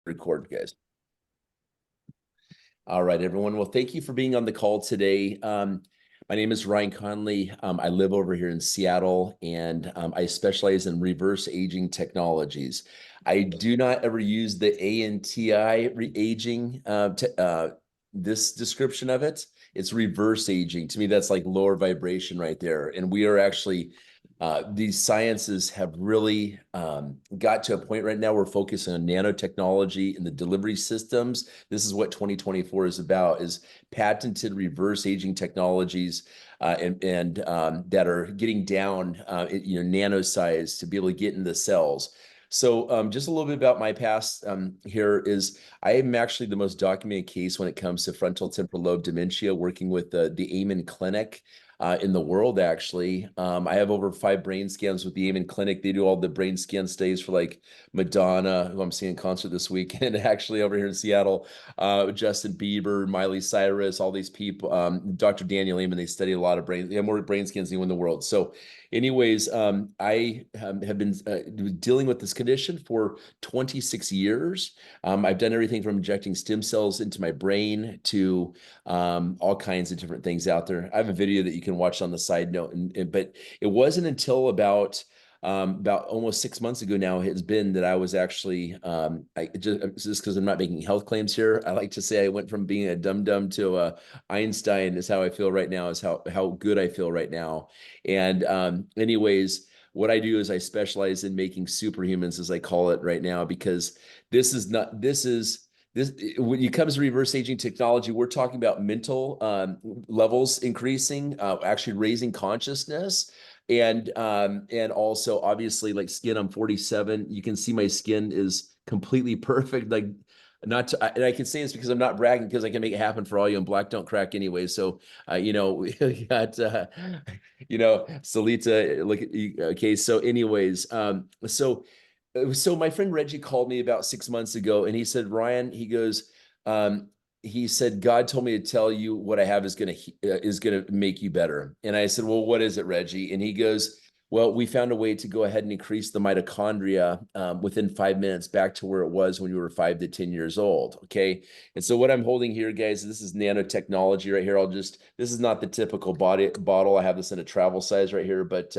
Record, guys. All right, everyone. Well, thank you for being on the call today. My name is Ryan Conley. I live over here in Seattle, and I specialize in reverse aging technologies. I do not ever use the ANTI aging, this description of it. It's reverse aging. To me, that's like lower vibration right there. And we are actually these sciences have really got to a point right now. We're focusing on nanotechnology and the delivery systems. This is what 2024 is about: is patented reverse aging technologies and that are getting down, nano size to be able to get in the cells. So just a little bit about my past here is I am actually the most documented case when it comes to frontal temporal lobe dementia, working with the Amen Clinic in the world, actually. I have over 5 brain scans with the Amen Clinic. They do all the brain scan studies for like Madonna, who I'm seeing in concert this weekend, actually over here in Seattle, Justin Bieber, Miley Cyrus, all these people, Dr. Daniel Amen. They study a lot of brain, they have more brain scans than anyone in the world. So anyways, I have been dealing with this condition for 26 years. I've done everything from injecting stem cells into my brain to all kinds of different ththings out there. I have a video that you can watch on the side note, but it wasn't until about almost 6 months ago now has been that I was actually just because I'm not making health claims here. I like to say I went from being a dum-dum to a Einstein is how I feel right now, is how good I feel right now. And anyways, what I do is I specialize in making superhumans, as I call it right now, because when it comes to reverse aging technology, we're talking about mental levels increasing, actually raising consciousness. And also obviously like skin. I'm 47. You can see my skin is completely perfect. Like and I can say this because I'm not bragging, because I can make it happen for all you, and black don't crack anyway. So, we got, Salita, look at you. Okay. So anyways, so my friend Reggie called me about 6 months ago, and he said, Ryan, he goes, he said, God told me to tell you what I have is gonna make you better. And I said, well, what is it, Reggie? And he goes, well, we found a way to go ahead and increase the mitochondria within 5 minutes back to where it was when you were 5 to 10 years old. Okay. And so what I'm holding here, guys, this is nanotechnology right here. This is not the typical bottle. I have this in a travel size right here, but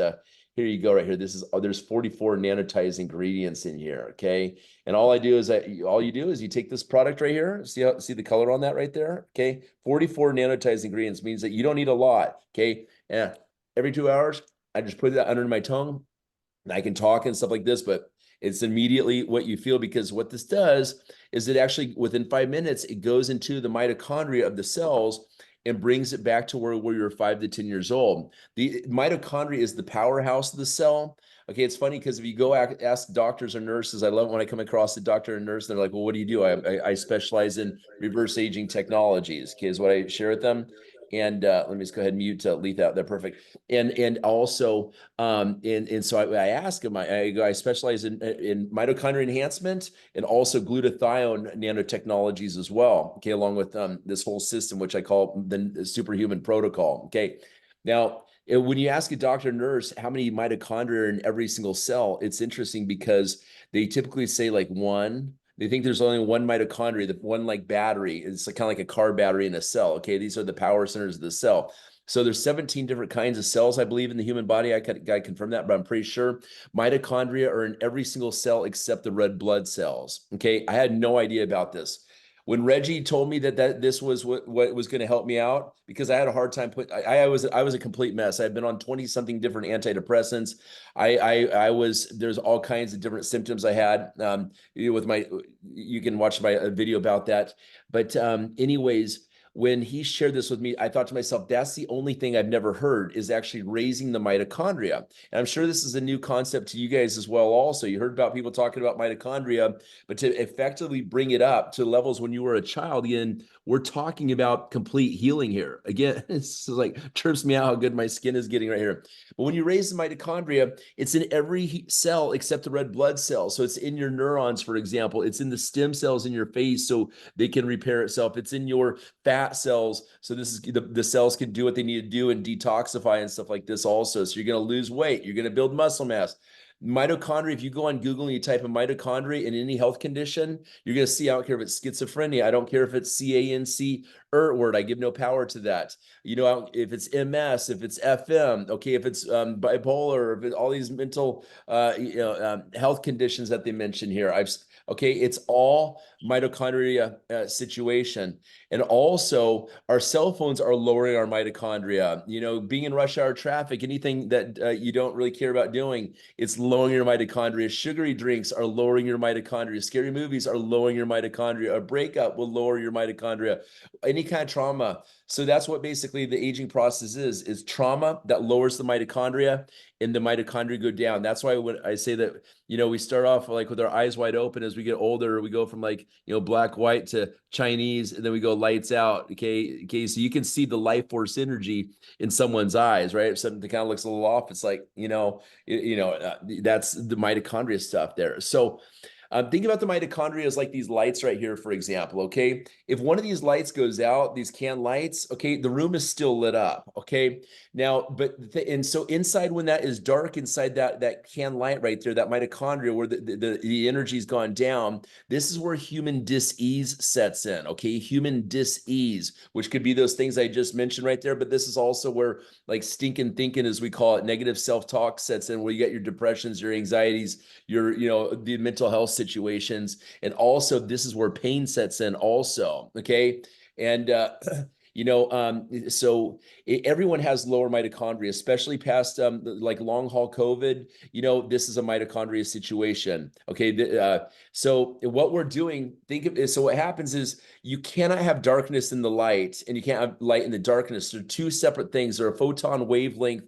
here you go right here. There's 44 nanotized ingredients in here, okay? And all you do is you take this product right here. See the color on that right there, okay? 44 nanotized ingredients means that you don't need a lot, okay? Yeah, every 2 hours, I just put that under my tongue, and I can talk and stuff like this, but it's immediately what you feel, because what this does is it actually, within 5 minutes, it goes into the mitochondria of the cells and brings it back to where you're 5 to 10 years old. The mitochondria is the powerhouse of the cell. Okay, it's funny because if you go ask doctors or nurses, I love it when I come across a doctor and nurse, they're like, well, what do you do? I specialize in reverse aging technologies, okay, is what I share with them. And let me just go ahead and mute Letha out there. Perfect. And also, so I ask him, I specialize in mitochondria enhancement and also glutathione nanotechnologies as well. Okay, along with this whole system, which I call the superhuman protocol. Okay, now when you ask a doctor or nurse how many mitochondria are in every single cell, it's interesting because they typically say like one. They think there's only one mitochondria, the one like battery. It's kind of like a car battery in a cell. Okay, these are the power centers of the cell. So there's 17 different kinds of cells, I believe, in the human body. I gotta confirm that, but I'm pretty sure mitochondria are in every single cell except the red blood cells. Okay, I had no idea about this. When Reggie told me that this was what was going to help me out, because I had a hard time I was a complete mess. I had been on 20 something different antidepressants. There's all kinds of different symptoms I had you can watch my video about that. But anyways, when he shared this with me, I thought to myself, that's the only thing I've never heard, is actually raising the mitochondria. And I'm sure this is a new concept to you guys as well. Also, you heard about people talking about mitochondria, but to effectively bring it up to levels when you were a child, again, we're talking about complete healing here. Again, it's like, trips me out how good my skin is getting right here. But when you raise the mitochondria, it's in every cell except the red blood cells. So it's in your neurons, for example. It's in the stem cells in your face so they can repair itself. It's in your fat cells. So this is the cells can do what they need to do and detoxify and stuff like this also. So you're going to lose weight. You're going to build muscle mass. Mitochondria, if you go on Google and you type in mitochondria in any health condition, you're going to see, I don't care if it's schizophrenia, I don't care if it's CANC word, I give no power to that. You know, if it's MS, if it's FM, okay, if it's bipolar, if it's all these mental health conditions that they mention here, okay, it's all mitochondria situation. And also our cell phones are lowering our mitochondria. You know, being in rush hour traffic, anything that you don't really care about doing, it's lowering your mitochondria. Sugary drinks are lowering your mitochondria. Scary movies are lowering your mitochondria. A breakup will lower your mitochondria. Any kind of trauma. So that's what basically the aging process is trauma that lowers the mitochondria, and the mitochondria go down. That's why when I say that, you know, we start off like with our eyes wide open. As we get older, we go from like, you know, black, white to Chinese, and then we go lights out. Okay. So you can see the life force energy in someone's eyes, right? If something kind of looks a little off, it's like, that's the mitochondria stuff there. So think about the mitochondria as like these lights right here, for example, okay? If one of these lights goes out, these can lights, okay, the room is still lit up, okay? Now, and so inside, when that is dark, inside that can light right there, that mitochondria where the energy's gone down, this is where human dis-ease sets in, okay? Human dis-ease, which could be those things I just mentioned right there, but this is also where like stinking thinking, as we call it, negative self-talk sets in, where you get your depressions, your anxieties, your, the mental health situations. And also this is where pain sets in also, okay? And so everyone has lower mitochondria, especially past like long haul COVID. This is a mitochondria situation. Okay, so what we're doing, think of it. So what happens is you cannot have darkness in the light, and you can't have light in the darkness. They're two separate things. There are photon wavelength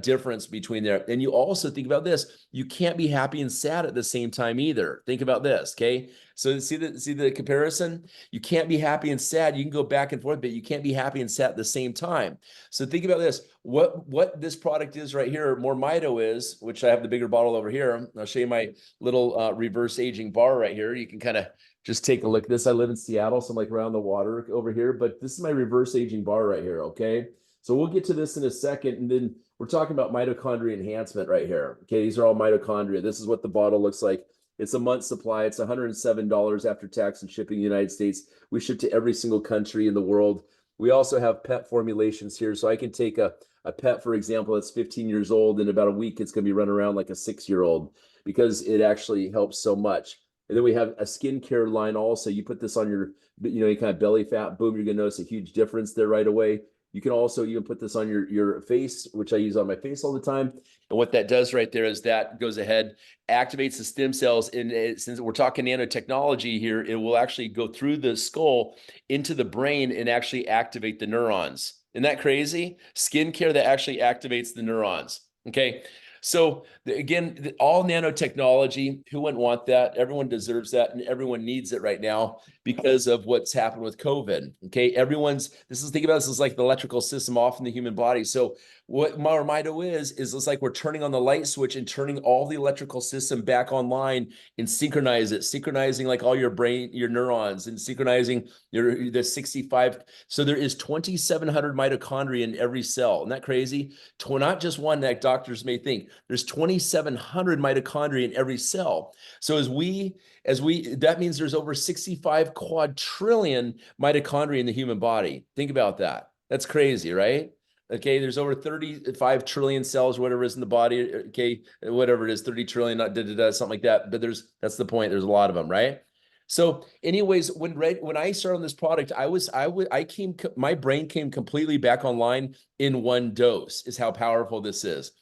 difference between there. And you also think about this: you can't be happy and sad at the same time either. Think about this. Okay, so see the comparison. You can't be happy and sad. You can go back and forth, but you can't be happy and sad at the same time. So think about this. What this product is right here, MoreMito is, which I have the bigger bottle over here. I'll show you my little reverse aging bar right here. You can kind of just take a look at this. I live in Seattle, so I'm like around the water over here, but this is my reverse aging bar right here, okay? So we'll get to this in a second, and then we're talking about mitochondria enhancement right here. Okay, these are all mitochondria. This is what the bottle looks like. It's a month's supply. It's $107 after tax and shipping in the United States. We ship to every single country in the world. We also have pet formulations here. So I can take a pet, for example, that's 15 years old. In about a week, it's going to be running around like a 6-year-old, because it actually helps so much. And then we have a skincare line also. You put this on your, you kind of belly fat, boom, you're going to notice a huge difference there right away. You can also even put this on your face, which I use on my face all the time. And what that does right there is that goes ahead, activates the stem cells. And since we're talking nanotechnology here, it will actually go through the skull into the brain and actually activate the neurons. Isn't that crazy? Skincare that actually activates the neurons. Okay. So again, all nanotechnology, who wouldn't want that? Everyone deserves that, and everyone needs it right now because of what's happened with COVID. Okay, think about this as like the electrical system off in the human body. So what MoreMito is it's like we're turning on the light switch and turning all the electrical system back online and synchronizing like all your brain, your neurons, and synchronizing the 65. So there is 2,700 mitochondria in every cell. Isn't that crazy? Not just one like doctors may think. There's 2,700 mitochondria in every cell. So that means there's over 65 quadrillion mitochondria in the human body. Think about that. That's crazy, right? Okay, there's over 35 trillion cells, whatever is in the body. Okay, whatever it is, 30 trillion, something like that. But that's the point. There's a lot of them, right? So, anyways, when I started on this product, my brain came completely back online in one dose. Is how powerful this is.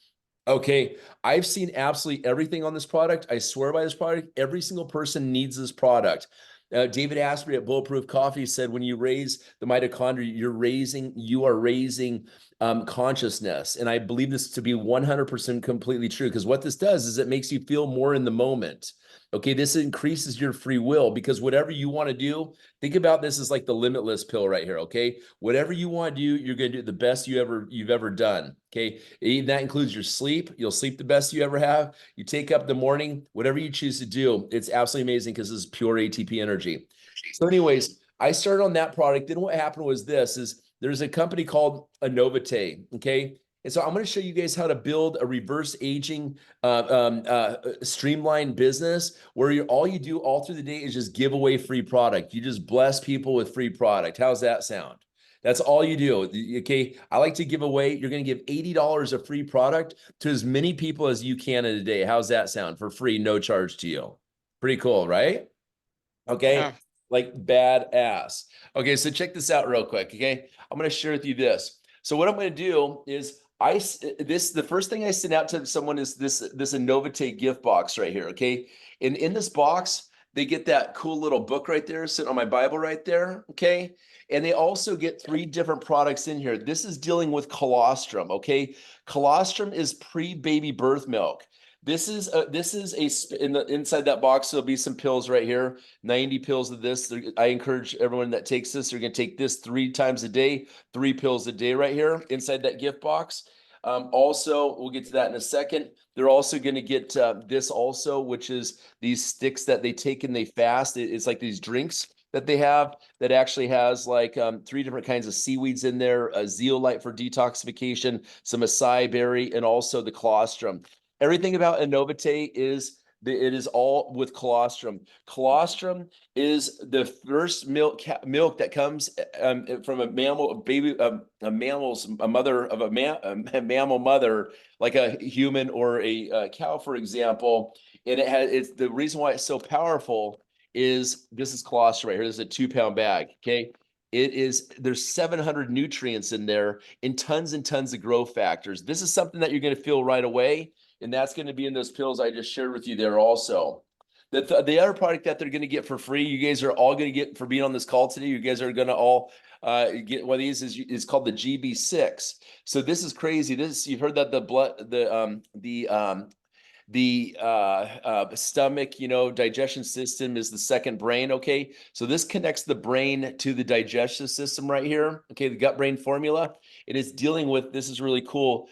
Okay, I've seen absolutely everything on this product. I swear by this product. Every single person needs this product. David Asprey at Bulletproof Coffee said, when you raise the mitochondria, you are raising consciousness. And I believe this to be 100% completely true, because what this does is it makes you feel more in the moment. Okay, this increases your free will, because whatever you want to do, think about this as like the limitless pill right here. Okay, whatever you want to do, you're going to do the best you've ever done. Okay, that includes your sleep. You'll sleep the best you ever have. You take up the morning, whatever you choose to do. It's absolutely amazing, because this is pure ATP energy. So anyways, I started on that product. Then what happened was there's a company called ANOVITE. Okay, And so I'm going to show you guys how to build a reverse aging streamlined business where all you do all through the day is just give away free product. You just bless people with free product. How's that sound? That's all you do. Okay. I like to give away, you're going to give $80 of free product to as many people as you can in a day. How's that sound? For free, no charge to you. Pretty cool, right? Okay. Yeah. Like badass. Okay. So check this out real quick. Okay. I'm going to share with you this. So what I'm going to do is the first thing I send out to someone is this ANOVITE gift box right here. Okay. And in this box, they get that cool little book right there sitting on my Bible right there. Okay. And they also get 3 different products in here. This is dealing with colostrum. Okay. Colostrum is pre-baby birth milk. This is inside that box. There'll be some pills right here. 90 pills of this. I encourage everyone that takes this, they're going to take this 3 times a day, 3 pills a day right here inside that gift box. Also, we'll get to that in a second. They're also going to get this also, which is these sticks that they take and they fast. It's like these drinks that they have that actually has like 3 different kinds of seaweeds in there, a zeolite for detoxification, some acai berry, and also the colostrum. Everything about ANOVITE is it is all with colostrum. Colostrum is the first milk that comes from a mammal, a mammal mother, like a human or a cow, for example. And it's the reason why it's so powerful is this is colostrum right here. This is a 2-pound bag. Okay. There's 700 nutrients in there and tons of growth factors. This is something that you're going to feel right away. And that's going to be in those pills I just shared with you there also. The other product that they're going to get for free, you guys are all going to get for being on this call today. You guys are going to all get one of these is called the GB6. So this is crazy. You've heard that the stomach, digestion system is the second brain. Okay. So this connects the brain to the digestive system right here. Okay. The gut brain formula. It is dealing with, this is really cool.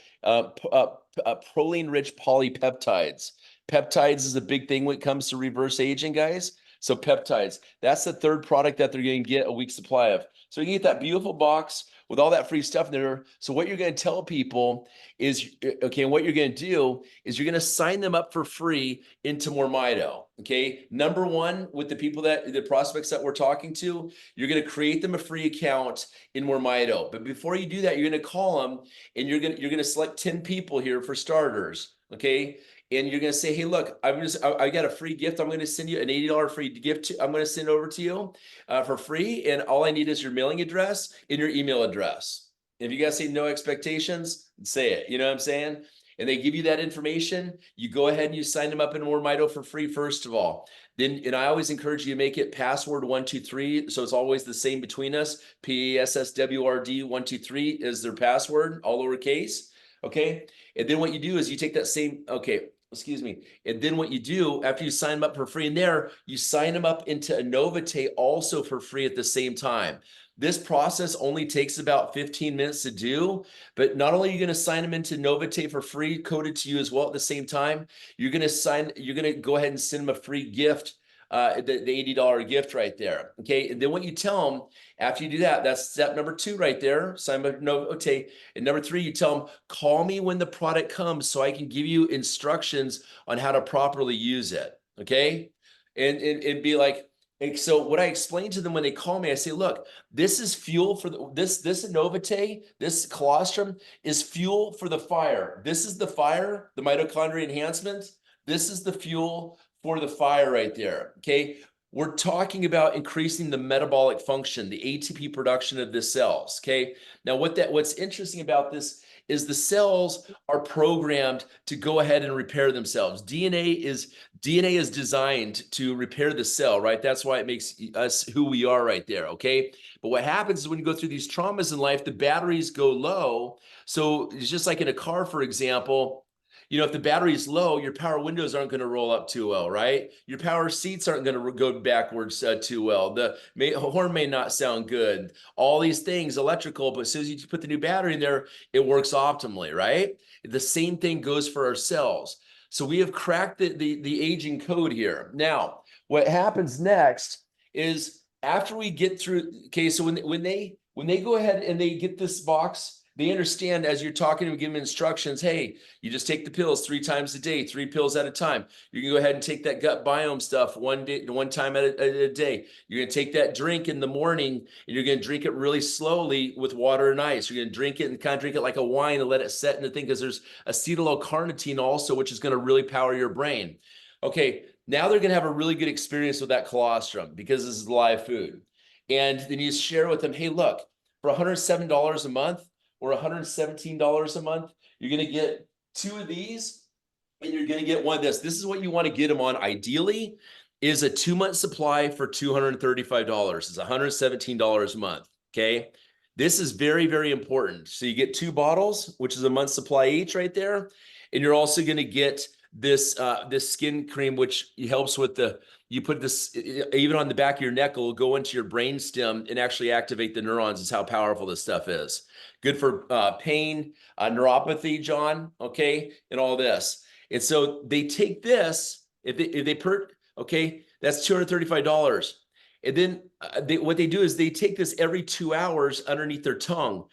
Proline rich polypeptides. Peptides is a big thing when it comes to reverse aging, guys. So peptides, that's the 3rd product that they're going to get a week's supply of. So you can get that beautiful box with all that free stuff in there. So what you're going to tell people is, okay, and what you're going to do is you're going to sign them up for free into MoreMito. Okay. Number 1, with the people the prospects that we're talking to, you're going to create them a free account in MoreMito. But before you do that, you're going to call them and you're going to select 10 people here for starters. Okay. And you're going to say, hey, look, I got a free gift. I'm going to send you an $80 free gift. I'm going to send over to you for free. And all I need is your mailing address and your email address. If you guys say no expectations, say it. You know what I'm saying? And they give you that information. You go ahead and you sign them up in MoreMito for free, first of all. Then, and I always encourage you to make it password 123. So it's always the same between us. PASSWRD 123 is their password, all lowercase. Okay. And then what you do is you take that same, okay, excuse me. And then what you do after you sign them up for free in there, you sign them up into ANOVITE also for free at the same time. This process only takes about 15 minutes to do, but not only are you going to sign them into ANOVITE for free, coded to you as well at the same time, you're going to go ahead and send them a free gift, the $80 gift right there. Okay. And then what you tell them after you do that, that's step number 2 right there. Sign up ANOVITE. And number 3, you tell them, call me when the product comes so I can give you instructions on how to properly use it. Okay. And be like, and so what I explain to them when they call me, I say, look, this is fuel for this ANOVITE, this colostrum is fuel for the fire. This is the fire, the mitochondria enhancement. This is the fuel for the fire right there. Okay. We're talking about increasing the metabolic function, the ATP production of the cells. Okay. Now what's interesting about this is the cells are programmed to go ahead and repair themselves. DNA is designed to repair the cell, right? That's why it makes us who we are right there, okay? But what happens is when you go through these traumas in life, the batteries go low. So it's just like in a car, for example, if the battery is low, your power windows aren't going to roll up too well, right? Your power seats aren't going to go backwards too well. The horn may not sound good. All these things, electrical, but as soon as you put the new battery in there, it works optimally, right? The same thing goes for our cells. So we have cracked the aging code here. Now, what happens next is after we get through, okay, so when they go ahead and they get this box, they understand as you're talking to give them instructions, hey, you just take the pills 3 times a day, 3 pills at a time. You can go ahead and take that gut biome stuff one time at a day. You're going to take that drink in the morning and you're going to drink it really slowly with water and ice. You're going to drink it and kind of drink it like a wine and let it set in the thing, because there's acetyl-L-carnitine also, which is going to really power your brain. Okay, now they're going to have a really good experience with that colostrum because this is live food. And then you share with them, hey, look, for $107 a month or $117 a month, you're going to get 2 of these and you're going to get 1 of this. This is what you want to get them on. Ideally is a 2-month supply for $235. It's $117 a month. Okay. This is very, very important. So you get 2 bottles, which is a month's supply each right there. And you're also going to get this skin cream, which helps with you put this even on the back of your neck, it will go into your brain stem and actually activate the neurons. Is how powerful this stuff is. Good for pain, neuropathy, John, okay, and all this. And so they take this, okay, that's $235. And then what they do is they take this every 2 hours underneath their tongue.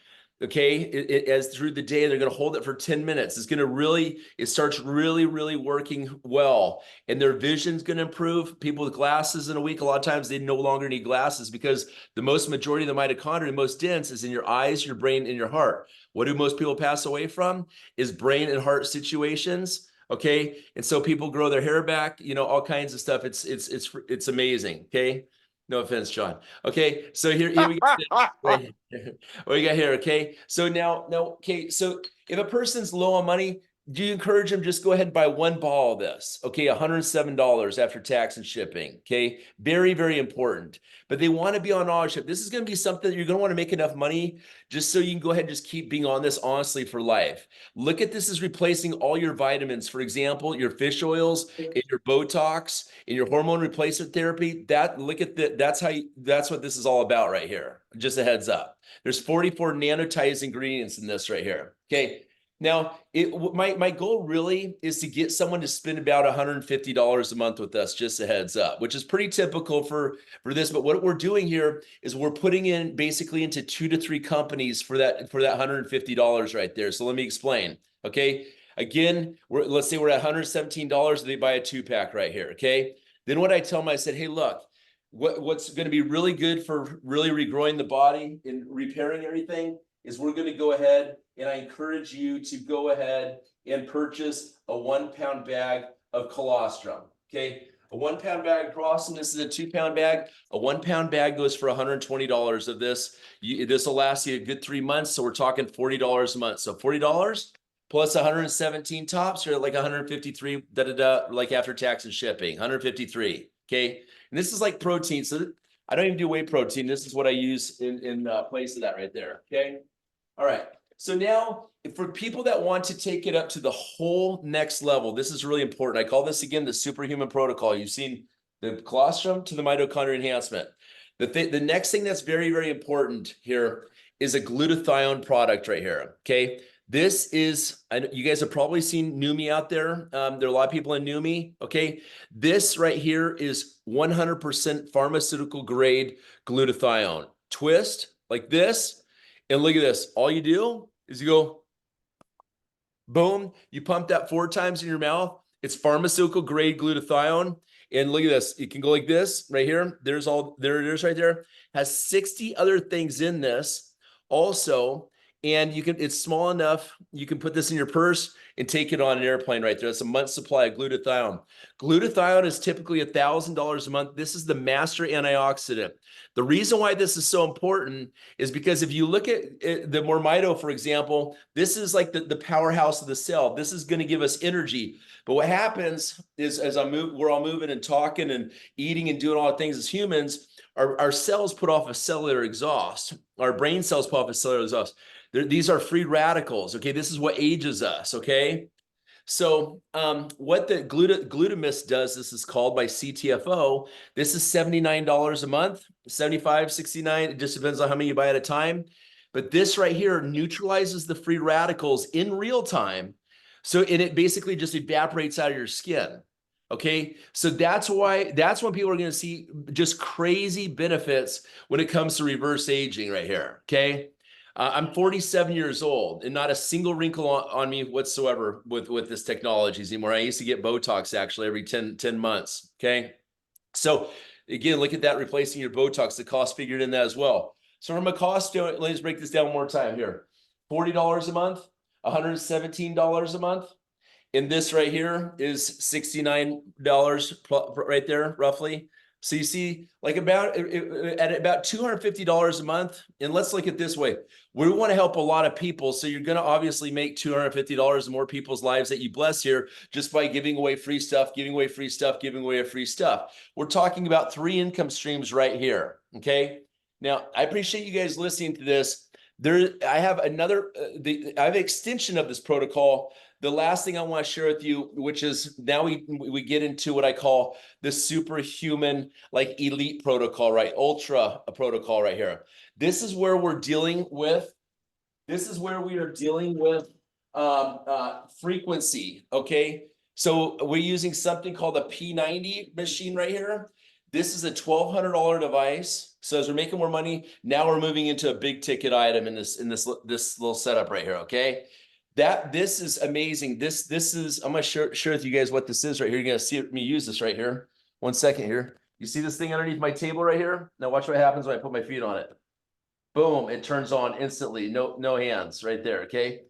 Okay, as through the day, they're going to hold it for 10 minutes. It starts really, really working well. And their vision's going to improve. People with glasses in a week, a lot of times they no longer need glasses because the majority of the mitochondria, the most dense, is in your eyes, your brain, and your heart. What do most people pass away from? Is brain and heart situations. Okay, and so people grow their hair back, all kinds of stuff. It's amazing. Okay. No offense, John. Okay, so here we go. What we got here, okay? So now, okay, so if a person's low on money, do you encourage them just go ahead and buy 1 ball of this? Okay, $107 after tax and shipping, okay? Very, very important. But they want to be on ownership. This is going to be something that you're going to want to make enough money just so you can go ahead and just keep being on this honestly for life. Look at this as replacing all your vitamins. For example, your fish oils, and your Botox, and your hormone replacement therapy. That's what this is all about right here. Just a heads up. There's 44 nanotized ingredients in this right here. Okay. Now, my goal really is to get someone to spend about $150 a month with us, just a heads up, which is pretty typical for this. But what we're doing here is we're putting in basically into 2 to 3 companies for that $150 right there. So let me explain. Okay. Again, let's say we're at $117. They buy a 2-pack right here. Okay. Then what I tell them, I said, hey, look, what's going to be really good for really regrowing the body and repairing everything is we're going to go ahead and I encourage you to go ahead and purchase a 1-pound bag of colostrum. Okay, a 1-pound bag of colostrum. This is a 2-pound bag. A 1-pound bag goes for $120 of this. This will last you a good 3 months. So we're talking $40 a month. So $40 plus 117 tops, you're at like 153, like after tax and shipping, 153. Okay, and this is like protein. So I don't even do whey protein. This is what I use in place of that right there. Okay, all right. So now, for people that want to take it up to the whole next level, this is really important. I call this, again, the superhuman protocol. You've seen the colostrum to the mitochondria enhancement. The next thing that's very, very important here is a glutathione product right here, okay? This is, you guys have probably seen Numi out there. There are a lot of people in Numi, okay? This right here is 100% pharmaceutical grade glutathione. Twist like this, and look at this. All you do is you go, boom, you pump that 4 times in your mouth. It's pharmaceutical grade glutathione. And look at this. It can go like this right here. There it is right there. Has 60 other things in this also. And it's small enough. You can put this in your purse and take it on an airplane right there. That's a month's supply of glutathione. Glutathione is typically $1,000 a month. This is the master antioxidant. The reason why this is so important is because if you look at the MoreMito, for example, this is like the powerhouse of the cell. This is going to give us energy. But what happens is as we're all moving and talking and eating and doing all the things as humans, our cells put off a cellular exhaust. Our brain cells put off a cellular exhaust. These are free radicals. Okay, this is what ages us. Okay, so what the GLUTAMYST does, this is called by CTFO. This is $79 a month, 75, 69. It just depends on how many you buy at a time. But this right here neutralizes the free radicals in real time. So it basically just evaporates out of your skin. Okay, so that's when people are going to see just crazy benefits when it comes to reverse aging right here. Okay. I'm 47 years old and not a single wrinkle on me whatsoever with this technology anymore. I used to get Botox actually every 10 months. Okay. So again, look at that, replacing your Botox, the cost figured in that as well. So from a cost, let's break this down one more time here. $40 a month, $117 a month. And this right here is $69 right there, roughly. So you see, like at about $250 a month. And let's look at it this way. We want to help a lot of people. So you're going to obviously make $250 in more people's lives that you bless here just by giving away free stuff, giving away free stuff, giving away free stuff. We're talking about 3 income streams right here. Okay. Now, I appreciate you guys listening to this. I have another, I have an extension of this protocol. The last thing I want to share with you, which is now we get into what I call the superhuman, like elite protocol, right? Ultra protocol right here. This is where we're dealing with, frequency, okay? So we're using something called a P90 machine right here. This is a $1,200 device. So as we're making more money, now we're moving into a big ticket item in this little setup right here, okay? This is amazing. This is, I'm gonna share with you guys what this is right here. You're gonna see me use this right here. 1 second here. You see this thing underneath my table right here? Now watch what happens when I put my feet on it. Boom, it turns on instantly. No hands right there, okay?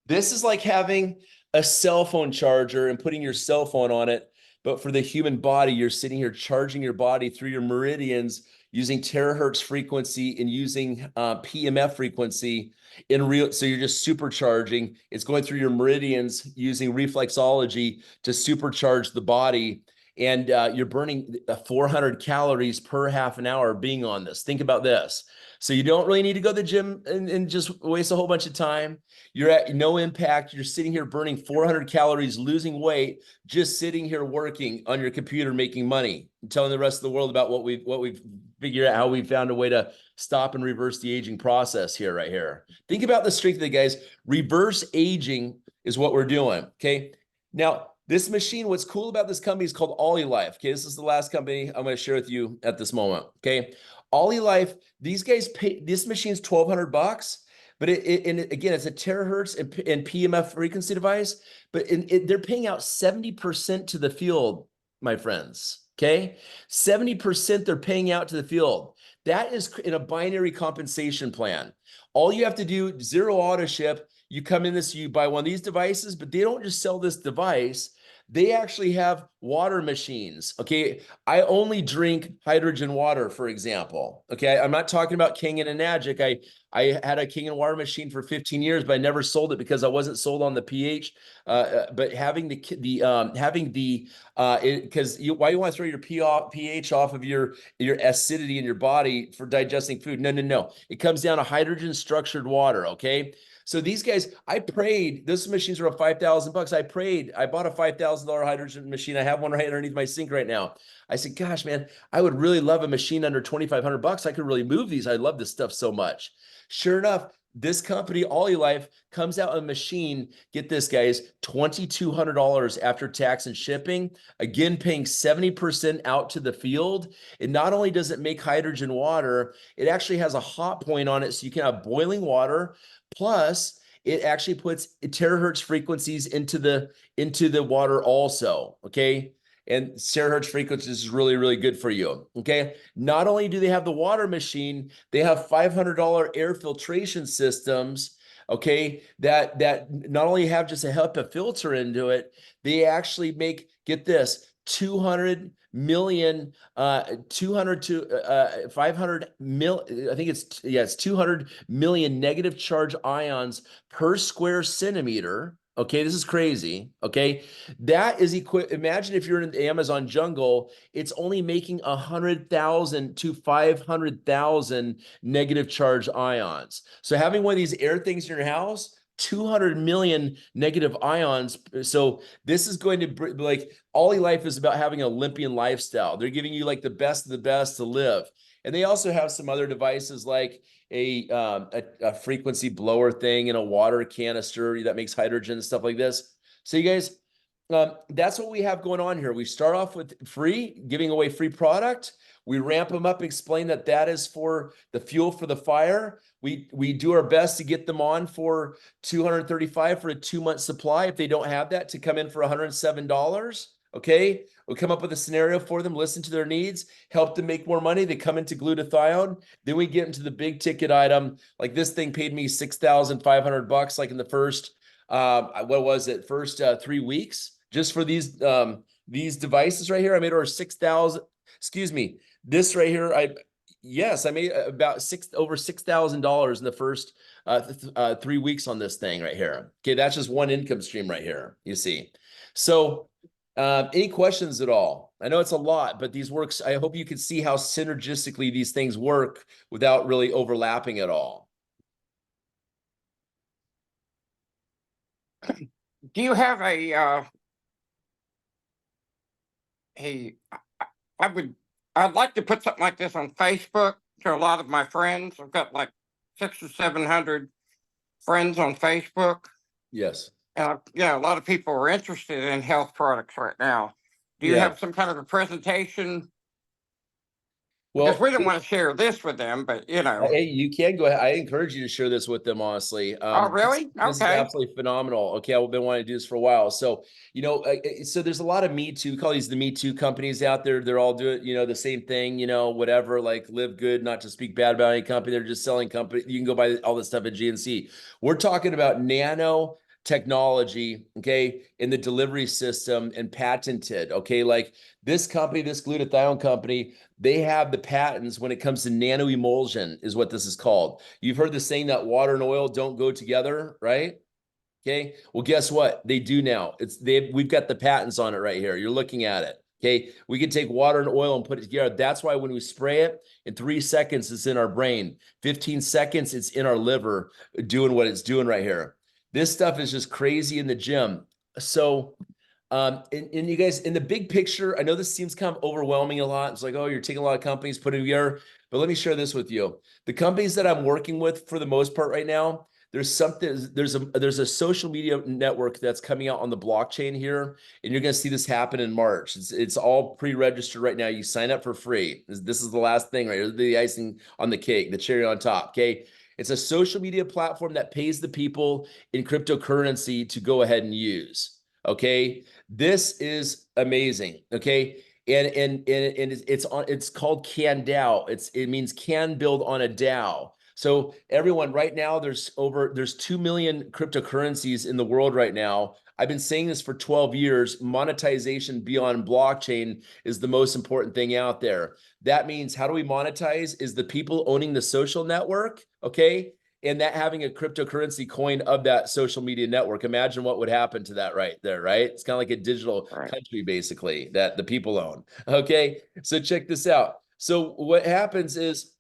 This is like having a cell phone charger and putting your cell phone on it. But for the human body, you're sitting here charging your body through your meridians using terahertz frequency and using PMF frequency in real. So you're just supercharging. It's going through your meridians using reflexology to supercharge the body. And you're burning 400 calories per half an hour being on this. Think about this. So you don't really need to go to the gym and just waste a whole bunch of time. You're at no impact. You're sitting here burning 400 calories, losing weight, just sitting here working on your computer, making money, and telling the rest of the world about what we've figured out, how we found a way to stop and reverse the aging process here, right here. Think about the strength of the guys. Reverse aging is what we're doing. Okay. Now, this machine, what's cool about this company is called OLYLIFE. Okay, this is the last company I'm going to share with you at this moment. Okay, OLYLIFE, these guys pay, this machine's $1,200, but again, it's a terahertz and PMF frequency device, but they're paying out 70% to the field, my friends. Okay, 70% they're paying out to the field. That is in a binary compensation plan. All you have to do, zero auto ship. You come in this, you buy one of these devices, but they don't just sell this device. They actually have water machines. Okay. I only drink hydrogen water, for example. Okay. I'm not talking about King and Enagic. I had a King and water machine for 15 years, but I never sold it because I wasn't sold on the pH. But having because why you want to throw your pH off of your acidity in your body for digesting food? No. It comes down to hydrogen structured water. Okay. So these guys, I prayed, those machines were $5,000. I bought a $5,000 hydrogen machine. I have one right underneath my sink right now. I said, gosh, man, I would really love a machine under $2,500. I could really move these. I love this stuff so much. Sure enough, this company, OLYLIFE, comes out a machine, get this, guys, $2,200 after tax and shipping, again, paying 70% out to the field. And not only does it make hydrogen water, it actually has a hot point on it, so you can have boiling water. Plus, it actually puts terahertz frequencies into the water also, okay? And terahertz frequencies is really, really good for you, okay? Not only do they have the water machine, they have $500 air filtration systems, okay, that not only have just a HEPA filter into it, they actually make, get this, 200 million, 200 to 500 mil, I think it's 200 million negative charge ions per square centimeter. Okay, this is crazy. Okay, that is imagine if you're in the Amazon jungle, it's only making 100,000 to 500,000 negative charge ions. So having one of these air things in your house, 200 million negative ions. So this is going to, like, OLYLIFE is about having an Olympian lifestyle. They're giving you like the best of the best to live. And they also have some other devices like a frequency blower thing and a water canister that makes hydrogen and stuff like this. So you guys, that's what we have going on here. We start off with free, giving away free product. We ramp them up, explain that that is for the fuel for the fire. We do our best to get them on for $235 for a 2-month supply. If they don't have that, to come in for $107. Okay, we'll come up with a scenario for them, listen to their needs, help them make more money. They come into glutathione. Then we get into the big ticket item. Like this thing paid me $6,500, like in the first, what was it? First 3 weeks, just for these devices right here. I made over 6,000. Excuse me. This right here, I made about over $6,000 in the first 3 weeks on this thing right here. Okay, that's just one income stream right here. You see. So, any questions at all? I know it's a lot, but these works. I hope you can see how synergistically these things work without really overlapping at all. Do you have I'd like to put something like this on Facebook to a lot of my friends. I've got like 600 or 700 friends on Facebook. Yes. And a lot of people are interested in health products right now. Do you have some kind of a presentation? Well, because we don't want to share this with them, but hey, you can go ahead. I encourage you to share this with them, honestly. Oh, really? This is absolutely phenomenal. Okay, I've been wanting to do this for a while. So, so there's a lot of Me Too. We call these the Me Too companies out there. They're all doing, the same thing, whatever, like live good, not to speak bad about any company. They're just selling company. You can go buy all this stuff at GNC. We're talking about nano technology, okay, in the delivery system and patented, okay? Like this company, this glutathione company, they have the patents when it comes to nano emulsion is what this is called. You've heard the saying that water and oil don't go together, right? Okay, well, guess what? They do now. We've got the patents on it right here. You're looking at it. Okay, we can take water and oil and put it together. That's why when we spray it, in 3 seconds, it's in our brain. 15 seconds, it's in our liver doing what it's doing right here. This stuff is just crazy in the gym. So, and you guys, in the big picture, I know this seems kind of overwhelming a lot. It's like, oh, you're taking a lot of companies, putting together. But let me share this with you. The companies that I'm working with, for the most part right now, there's a social media network that's coming out on the blockchain here, and you're going to see this happen in March. It's all pre-registered right now. You sign up for free. This is the last thing right here, the icing on the cake, the cherry on top. Okay. It's a social media platform that pays the people in cryptocurrency to go ahead and use. Okay, this is amazing. Okay, and it's called CanDAO. It means can build on a DAO. So everyone, right now, there's 2 million cryptocurrencies in the world right now. I've been saying this for 12 years. Monetization beyond blockchain is the most important thing out there. That means, how do we monetize? Is the people owning the social network, okay? And that having a cryptocurrency coin of that social media network. Imagine what would happen to that right there, right? It's kind of like a digital country, basically, that the people own, okay? So check this out. So what happens is,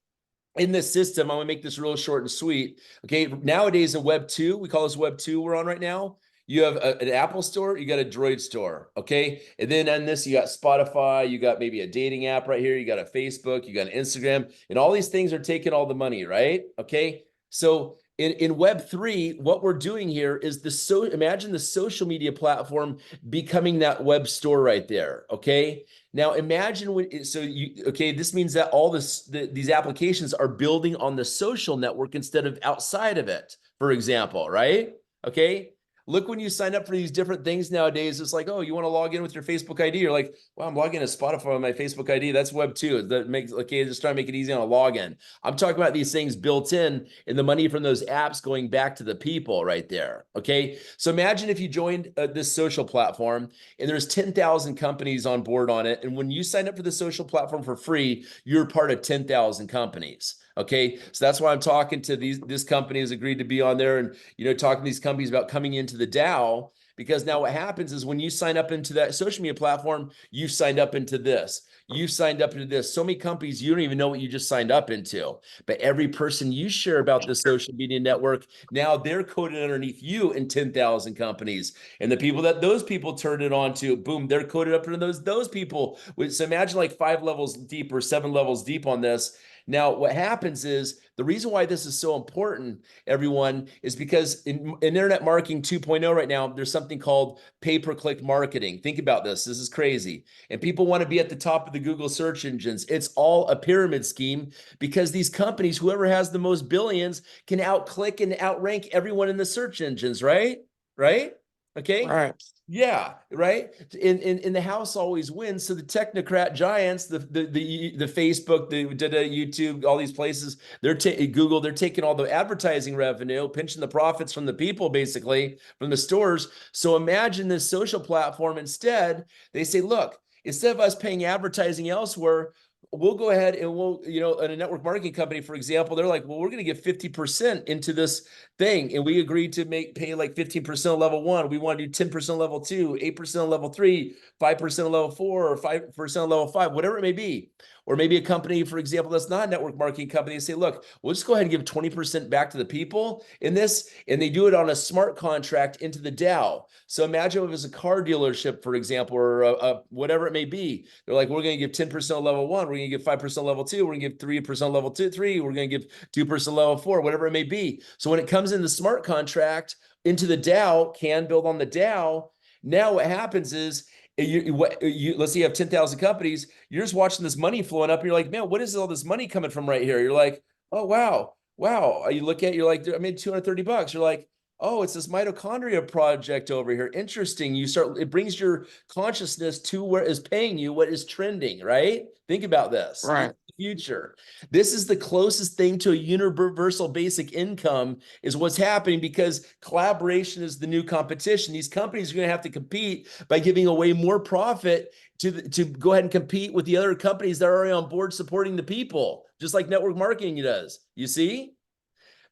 in this system, I'm gonna make this real short and sweet, okay? Nowadays in Web 2, we call this Web 2 we're on right now, you have an Apple store, you got a Droid store, okay? And then on this, you got Spotify, you got maybe a dating app right here, you got a Facebook, you got an Instagram, and all these things are taking all the money, right? Okay, so in Web 3, what we're doing here is imagine the social media platform becoming that web store right there, okay? Now imagine this means that all these applications are building on the social network instead of outside of it, for example, right? Okay. Look, when you sign up for these different things nowadays, it's like, oh, you want to log in with your Facebook ID. You're like, well, I'm logging to Spotify on my Facebook ID. That's Web 2. That makes, okay, just try to make it easy on a login. I'm talking about these things built in and the money from those apps going back to the people right there. Okay. So imagine if you joined this social platform and there's 10,000 companies on board on it. And when you sign up for the social platform for free, you're part of 10,000 companies. Okay, so that's why I'm talking to this company has agreed to be on there, and talking to these companies about coming into the DAO, because now what happens is when you sign up into that social media platform, you've signed up into this. You've signed up into this. So many companies, you don't even know what you just signed up into. But every person you share about the social media network, now they're coded underneath you in 10,000 companies. And the people that those people turned it on to, boom, they're coded up into those people. So imagine like 5 levels deep or 7 levels deep on this. Now, what happens is the reason why this is so important, everyone, is because in internet marketing 2.0 right now, there's something called pay-per-click marketing. Think about this. This is crazy. And people want to be at the top of the Google search engines. It's all a pyramid scheme because these companies, whoever has the most billions, can outclick and outrank everyone in the search engines, right? Right? Okay. Right. Yeah, right. In the house always wins. So the technocrat giants, the Facebook, the YouTube, all these places, Google, they're taking all the advertising revenue, pinching the profits from the people, basically from the stores. So imagine this social platform instead. They say, look, instead of us paying advertising elsewhere, we'll go ahead and we'll, in a network marketing company, for example, they're like, well, we're going to give 50% into this thing. And we agreed to pay like 15% of level 1. We want to do 10% level 2, 8% of level 3, 5% of level 4, or 5% of level 5, whatever it may be. Or maybe a company, for example, that's not a network marketing company, and say, look, we'll just go ahead and give 20% back to the people in this, and they do it on a smart contract into the DAO. So imagine if it was a car dealership, for example, or whatever it may be. They're like, we're going to give 10% level 1, we're going to give 5% level 2, we're going to give 3% level 3, we're going to give 2% level 4, whatever it may be. So when it comes in the smart contract into the DAO, can build on the DAO. Now what happens is, let's say you have 10,000 companies, you're just watching this money flowing up, and you're like, man, what is all this money coming from right here? You're like, oh, wow. You look at it, you're like, I made $230. You're like, oh, it's this mitochondria project over here. Interesting. It brings your consciousness to where is paying you what is trending, right? Think about this. Right. Future. This is the closest thing to a universal basic income is what's happening, because collaboration is the new competition. These companies are going to have to compete by giving away more profit to go ahead and compete with the other companies that are already on board supporting the people, just like network marketing does. You see?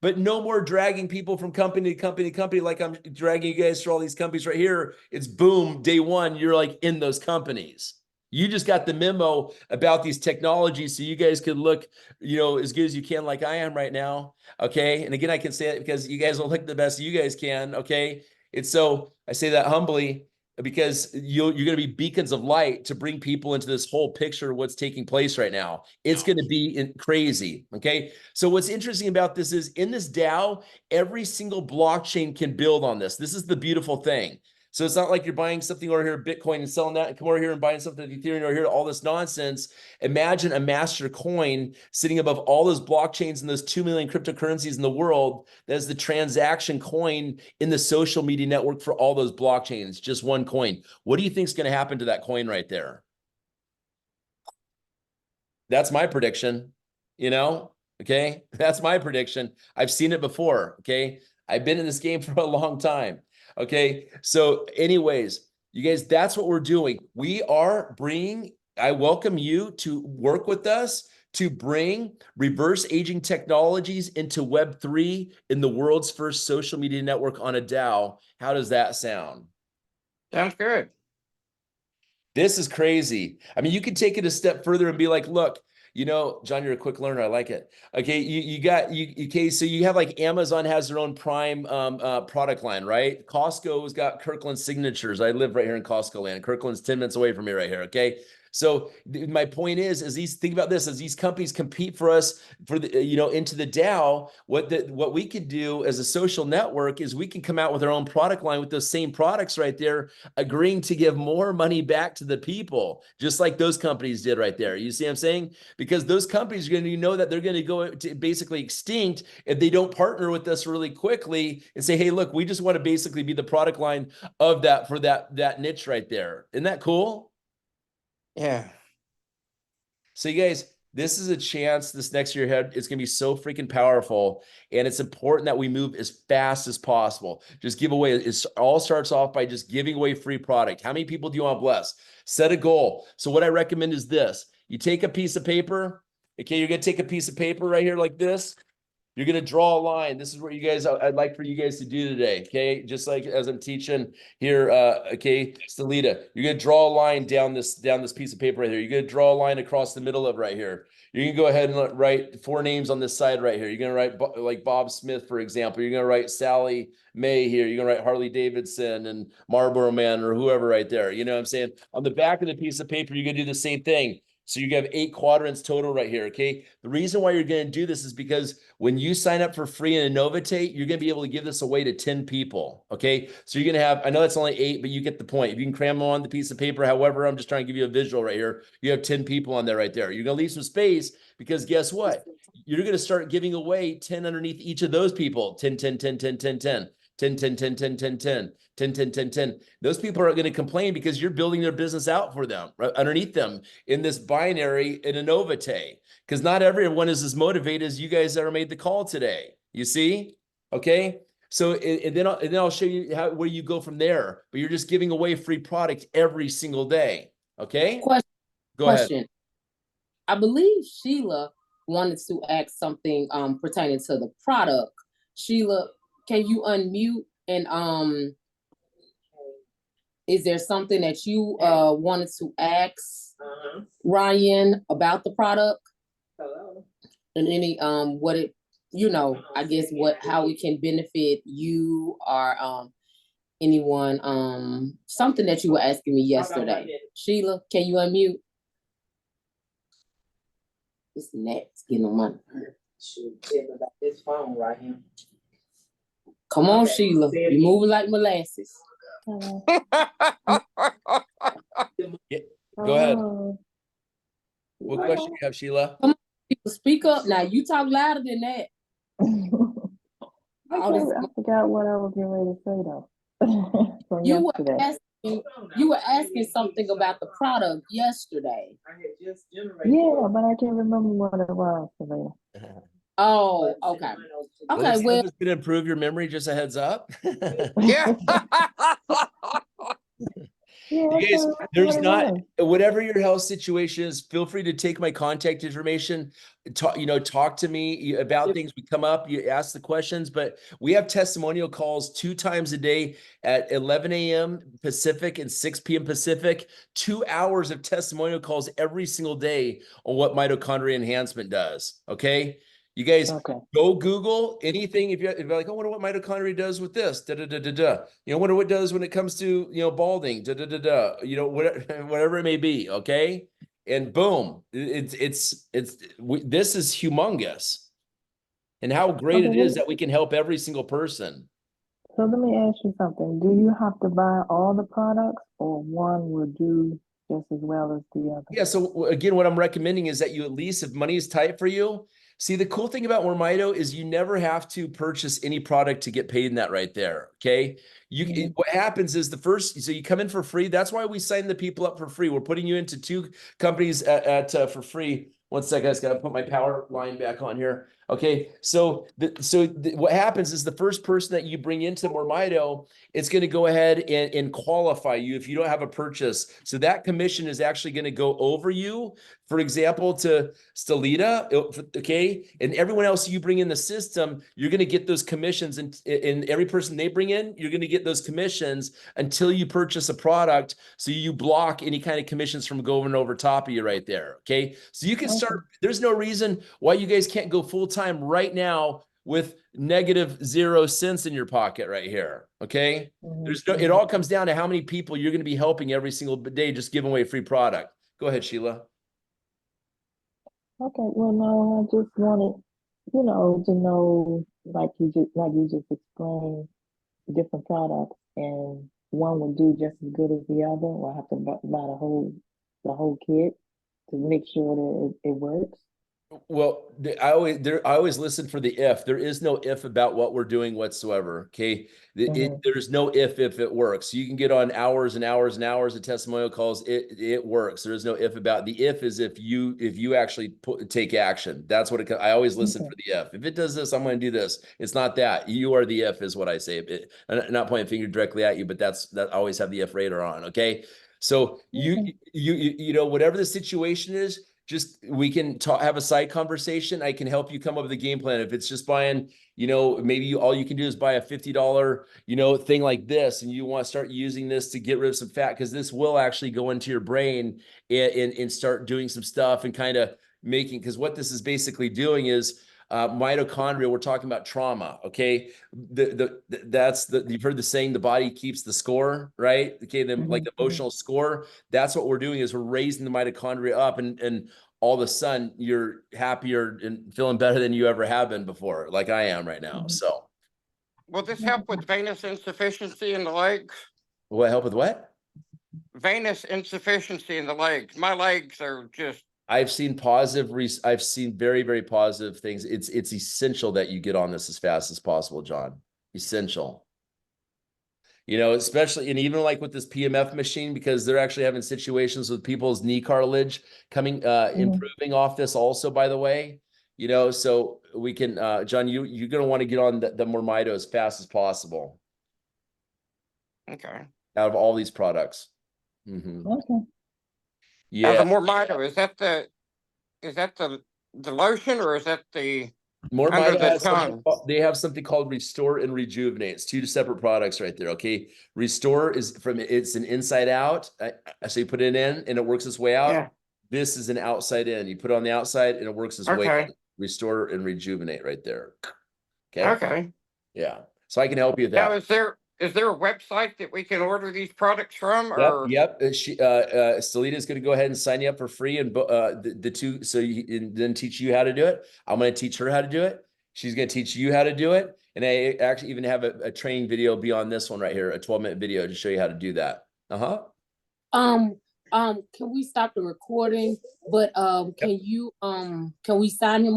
But no more dragging people from company to company to company like I'm dragging you guys through all these companies right here. It's boom, day one, you're like in those companies. You just got the memo about these technologies so you guys could look, as good as you can like I am right now, okay? And again, I can say it because you guys will look the best you guys can, okay? It's so, I say that humbly because you're going to be beacons of light to bring people into this whole picture of what's taking place right now. It's going to be crazy, okay? So what's interesting about this is in this DAO, every single blockchain can build on this. This is the beautiful thing. So it's not like you're buying something over here, Bitcoin, and selling that, and come over here and buying something Ethereum over here, all this nonsense. Imagine a master coin sitting above all those blockchains and those 2 million cryptocurrencies in the world. That is the transaction coin in the social media network for all those blockchains, just one coin. What do you think is going to happen to that coin right there? That's my prediction, okay? That's my prediction. I've seen it before, okay? I've been in this game for a long time. Okay, so anyways, you guys, that's what we're doing. I welcome you to work with us to bring reverse aging technologies into Web3 in the world's first social media network on a DAO. How does that sound? Sounds good. This is crazy. I mean, you could take it a step further and be like, look, John, you're a quick learner. I like it. Okay, okay, so you have like Amazon has their own Prime product line, right? Costco's got Kirkland signatures. I live right here in Costco land. Kirkland's 10 minutes away from me right here, okay? So my point is think about this, as these companies compete for us for the, into the DAO, what we could do as a social network is we can come out with our own product line with those same products right there, agreeing to give more money back to the people, just like those companies did right there. You see what I'm saying? Because those companies are going to know that they're going to go to basically extinct if they don't partner with us really quickly and say, hey, look, we just want to basically be the product line of that for that niche right there. Isn't that cool? Yeah. So you guys, this is a chance this next year ahead. It's going to be so freaking powerful. And it's important that we move as fast as possible. Just give away. It all starts off by just giving away free product. How many people do you want to bless? Set a goal. So what I recommend is this. You take a piece of paper. Okay, you're going to take a piece of paper right here like this. You're going to draw a line. This is what I'd like for you guys to do today. Okay. Just like as I'm teaching here. Okay. Stelita, you're going to draw a line down this piece of paper right here. You're going to draw a line across the middle of right here. You're going to go ahead and write 4 names on this side right here. You're going to write like Bob Smith, for example. You're going to write Sally May here. You're going to write Harley Davidson and Marlboro Man or whoever right there. You know what I'm saying? On the back of the piece of paper, you're going to do the same thing. So you have 8 quadrants total right here, okay? The reason why you're going to do this is because when you sign up for free in ANOVITE, you're going to be able to give this away to 10 people, okay? So you're going to have, I know that's only 8, but you get the point. If you can cram them on the piece of paper, however, I'm just trying to give you a visual right here. You have 10 people on there right there. You're going to leave some space because guess what? You're going to start giving away 10 underneath each of those people. 10, 10, 10, 10, 10, 10. 10, 10, 10, 10, 10, 10, 10, 10, 10, 10. Those people aren't going to complain because you're building their business out for them, right underneath them in this binary in ANOVITE. Because not everyone is as motivated as you guys that are made the call today. You see? Okay. So, and then I'll show you where you go from there. But you're just giving away free product every single day. Okay. Go ahead. I believe Sheila wanted to ask something pertaining to the product. Sheila, can you unmute and is there something that you wanted to ask Ryan about the product? Hello. And any what it, you know, I guess how it can benefit you or anyone, something that you were asking me yesterday. Sheila, can you unmute? This net's getting on my nerves. Shoot, tell me about this phone right here. Come on, Sheila. You're moving like molasses. Yeah, go ahead. What question you have, Sheila? Come on, speak up now. You talk louder than that. I forgot what I was getting ready to say though. You were asking something about the product yesterday. I had just generated. Yeah, but I can't remember what it was, Savannah. Oh, okay. Okay, well, it's gonna improve your memory, just a heads up. Yeah. Yeah, You guys, there's not, whatever your health situation is, feel free to take my contact information, talk to me about things. We come up, you ask the questions, but we have testimonial calls 2 times a day at 11 a.m. Pacific and 6 p.m. Pacific, 2 hours of testimonial calls every single day on what mitochondria enhancement does. Okay. You guys go Google anything. If you're like, I wonder what mitochondria does with this, wonder what it does when it comes to, balding, whatever it may be. Okay. And boom, this is humongous and how great it is that we can help every single person. So let me ask you something. Do you have to buy all the products or one will do just as well as the other? Yeah. So again, what I'm recommending is that you at least, if money is tight for you, see, the cool thing about MoreMito is you never have to purchase any product to get paid in that right there, okay? What happens is so you come in for free. That's why we sign the people up for free. We're putting you into 2 companies for free. One second, I just gotta put my power line back on here. Okay, so what happens is the first person that you bring into MoreMito, it's going to go ahead and qualify you if you don't have a purchase. So that commission is actually going to go over you, for example, to Stelita, okay? And everyone else you bring in the system, you're going to get those commissions, and every person they bring in, you're going to get those commissions until you purchase a product. So you block any kind of commissions from going over top of you right there, okay? So you can start, there's no reason why you guys can't go full-time right now with -0 cents in your pocket right here. Okay. It all comes down to how many people you're going to be helping every single day, just giving away free product. Go ahead, Sheila. Okay. Well, no, I just wanted, to know, like you just explained, different products, and one would do just as good as the other, or I have to buy the whole kit to make sure that it works. Well, I always listen for the if. There is no if about what we're doing whatsoever. Okay. There's no if it works. You can get on hours and hours and hours of testimonial calls. It works. There is no if about. The if is if you actually take action. That's what I always listen for the if. If it does this, I'm going to do this. It's not that. You are the if is what I say. I'm not pointing a finger directly at you, but that I always have the if radar on. Okay. So whatever the situation is, we can have a side conversation. I can help you come up with a game plan. If it's just buying, maybe all you can do is buy a $50, thing like this, and you want to start using this to get rid of some fat, because this will actually go into your brain and start doing some stuff and kind of making, because what this is basically doing is Mitochondria, we're talking about trauma. Okay. You've heard the saying, the body keeps the score, right? Okay. Then like the emotional score, that's what we're doing is we're raising the mitochondria up, and all of a sudden you're happier and feeling better than you ever have been before, like I am right now. So will this help with venous insufficiency in the legs? will it help with what? Venous insufficiency in the legs. My legs are just. I've seen I've seen very, very positive things. It's essential that you get on this as fast as possible, John. Essential. You know, especially, and even like with this PMF machine, because they're actually having situations with people's knee cartilage coming, improving off this also, by the way. You know, so we can, John, you're going to want to get on the MoreMito as fast as possible. Okay. Out of all these products. Okay. Yeah. Now the MoreMito, is that the lotion, or is that the MoreMito the has tongue? they have something called Restore and Rejuvenate. It's two separate products right there. Okay. Restore is it's an inside out. So you put it in and it works its way out. Yeah. This is an outside in. You put it on the outside and it works its way Okay. in. Restore and Rejuvenate right there. Okay. Okay. Yeah. So I can help you with that. Now, is there a website that we can order these products from? Or? Yep. Stelita is going to go ahead and sign you up for free, and the two, so and then teach you how to do it. I'm going to teach her how to do it. She's going to teach you how to do it. And I actually even have a training video beyond this one right here, a 12-minute video to show you how to do that. Can we stop the recording? But can we sign him